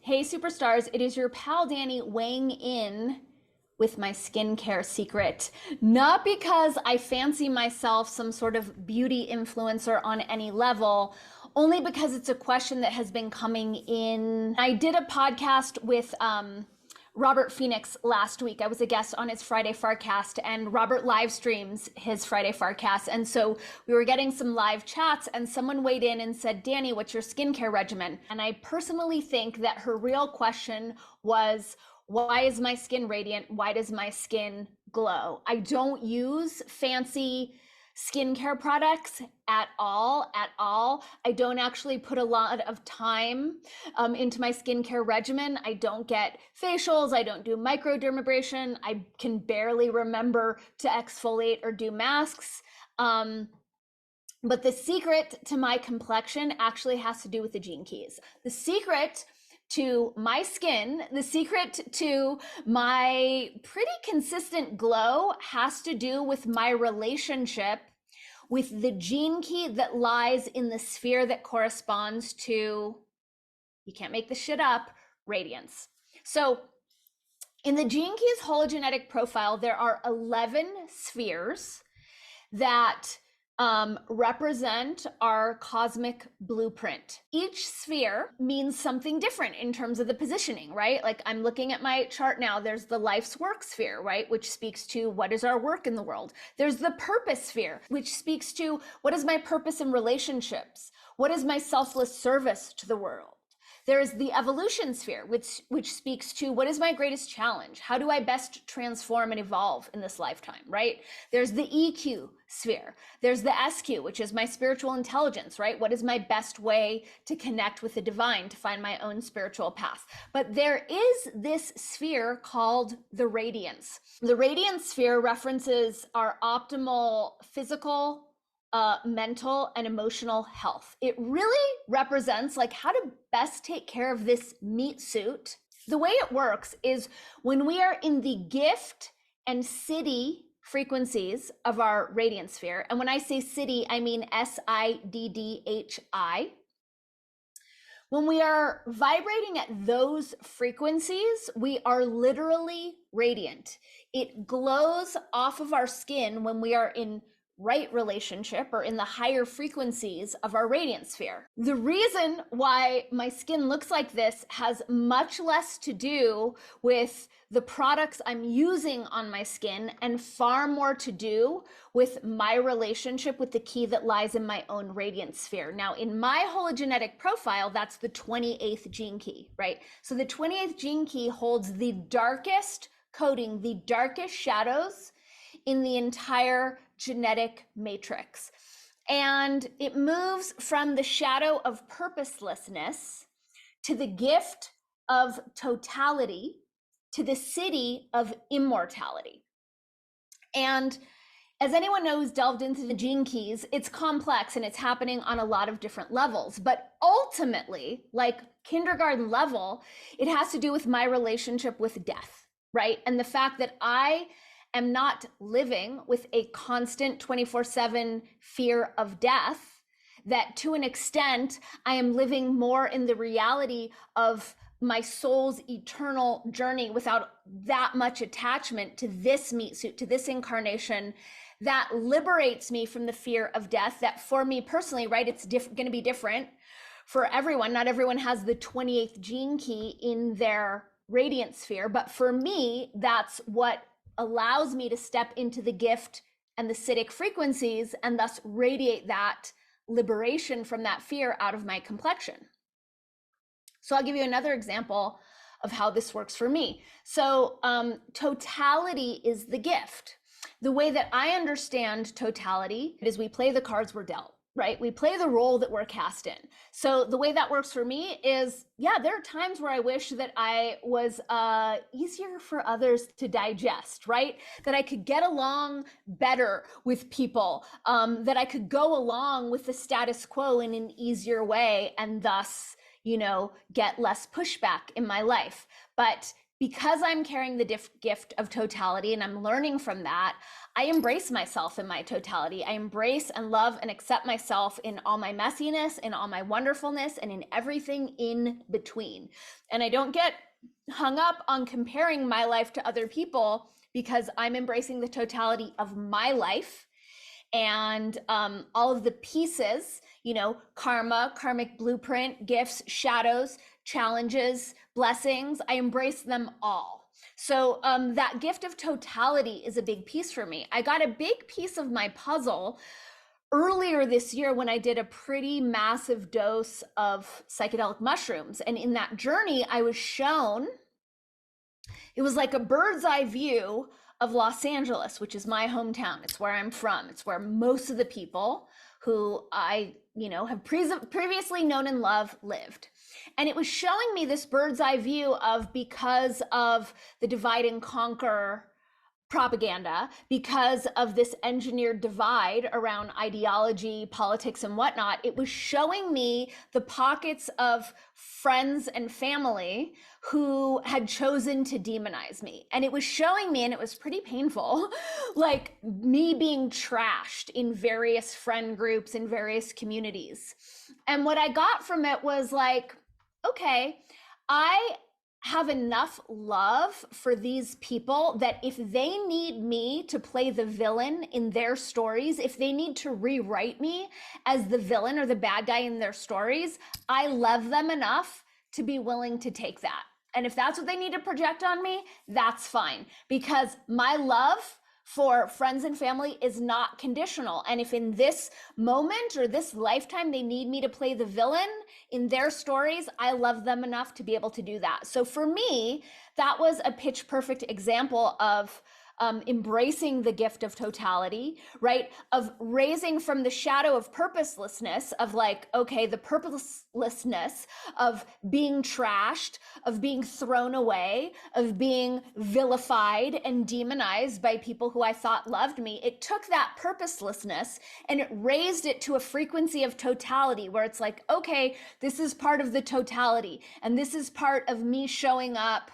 Hey superstars, it is your pal Danny weighing in with my skincare secret. Not because I fancy myself some sort of beauty influencer on any level, only because it's a question that has been coming in. I did a podcast with Robert Phoenix last week. I was a guest on his Friday Farcast, and Robert live streams his Friday Farcast. And so we were getting some live chats, and someone weighed in and said, Danny, what's your skincare regimen? And I personally think that her real question was, why is my skin radiant? Why does my skin glow? I don't use fancy skincare products at all. I don't actually put a lot of time into my skincare regimen. I don't get facials. I don't do microdermabrasion. I can barely remember to exfoliate or do masks. But the secret to my complexion actually has to do with the gene keys. The secret to my skin, the secret to my pretty consistent glow has to do with my relationship with the gene key that lies in the sphere that corresponds to, you can't make this shit up, radiance. So in the gene key's hologenetic profile, there are 11 spheres that represent our cosmic blueprint. Each sphere means something different in terms of the positioning, right? Like I'm looking at my chart now, there's the life's work sphere, right? Which speaks to what is our work in the world. There's the purpose sphere, which speaks to what is my purpose in relationships? What is my selfless service to the world? There's the evolution sphere, which speaks to what is my greatest challenge? How do I best transform and evolve in this lifetime, right? There's the EQ sphere. There's the SQ, which is my spiritual intelligence, right? What is my best way to connect with the divine, to find my own spiritual path? But there is this sphere called the radiance. The radiance sphere references our optimal physical, mental and emotional health. It really represents like how to best take care of this meat suit. The way it works is when we are in the gift and city frequencies of our radiance sphere. And when I say city, I mean SIDDHI. When we are vibrating at those frequencies, we are literally radiant. It glows off of our skin when we are in right relationship or in the higher frequencies of our radiant sphere. The reason why my skin looks like this has much less to do with the products I'm using on my skin and far more to do with my relationship with the key that lies in my own radiant sphere. Now, in my hologenetic profile, that's the 28th gene key, right? So the 28th gene key holds the darkest coding, the darkest shadows in the entire genetic matrix. And it moves from the shadow of purposelessness to the gift of totality to the city of immortality. And as anyone knows, delved into the gene keys, it's complex and it's happening on a lot of different levels. But ultimately, like kindergarten level, it has to do with my relationship with death, right? And the fact that I am not living with a constant 24/7 fear of death, that to an extent, I am living more in the reality of my soul's eternal journey without that much attachment to this meat suit, to this incarnation, that liberates me from the fear of death. That for me personally, right, it's going to be different for everyone. Not everyone has the 28th gene key in their radiant sphere, but for me, that's what allows me to step into the gift and the Siddhic frequencies and thus radiate that liberation from that fear out of my complexion. So I'll give you another example of how this works for me. So totality is the gift. The way that I understand totality is we play the cards we're dealt, right? We play the role that we're cast in. So the way that works for me is, yeah, there are times where I wish that I was easier for others to digest, right? That I could get along better with people, that I could go along with the status quo in an easier way and thus, get less pushback in my life. But because I'm carrying the gift of totality and I'm learning from that, I embrace myself in my totality. I embrace and love and accept myself in all my messiness, in all my wonderfulness, and in everything in between. And I don't get hung up on comparing my life to other people, because I'm embracing the totality of my life and all of the pieces, karma, karmic blueprint, gifts, shadows, challenges, blessings. I embrace them all. So that gift of totality is a big piece for me. I got a big piece of my puzzle earlier this year when I did a pretty massive dose of psychedelic mushrooms. And in that journey, I was shown, it was like a bird's eye view of Los Angeles, which is my hometown. It's where I'm from. It's where most of the people who I, have previously known and loved lived. And it was showing me this bird's eye view of, because of the divide and conquer propaganda, because of this engineered divide around ideology, politics, and whatnot, it was showing me the pockets of friends and family who had chosen to demonize me. And it was showing me, and it was pretty painful, like me being trashed in various friend groups, in various communities. And what I got from it was like, okay, I have enough love for these people that if they need me to play the villain in their stories, if they need to rewrite me as the villain or the bad guy in their stories, I love them enough to be willing to take that. And if that's what they need to project on me, that's fine, because my love for friends and family is not conditional. And if in this moment or this lifetime they need me to play the villain in their stories, I love them enough to be able to do that. So for me, that was a pitch perfect example of embracing the gift of totality, right? Of raising from the shadow of purposelessness, of like, okay, the purposelessness of being trashed, of being thrown away, of being vilified and demonized by people who I thought loved me. It took that purposelessness and it raised it to a frequency of totality where it's like, okay, this is part of the totality. And this is part of me showing up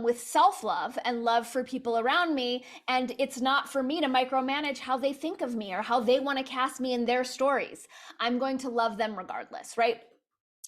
with self-love and love for people around me. And it's not for me to micromanage how they think of me or how they want to cast me in their stories. I'm going to love them regardless, right?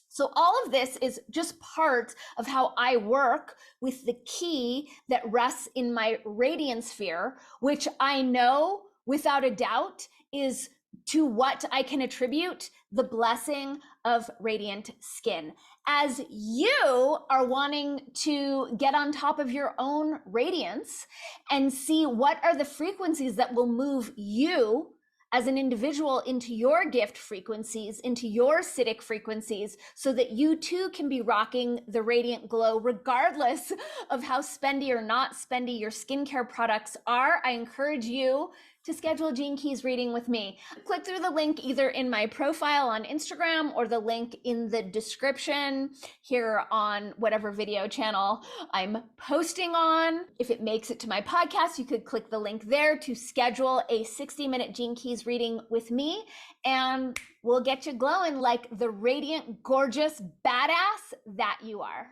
So all of this is just part of how I work with the key that rests in my radiance sphere, which I know without a doubt is to what I can attribute the blessing of radiant skin. As you are wanting to get on top of your own radiance and see what are the frequencies that will move you as an individual into your gift frequencies, into your acidic frequencies, so that you too can be rocking the radiant glow regardless of how spendy or not spendy your skincare products are, I encourage you to schedule a Gene Keys reading with me. Click through the link either in my profile on Instagram or the link in the description here on whatever video channel I'm posting on. If it makes it to my podcast, you could click the link there to schedule a 60-minute Gene Keys reading with me, and we'll get you glowing like the radiant, gorgeous badass that you are.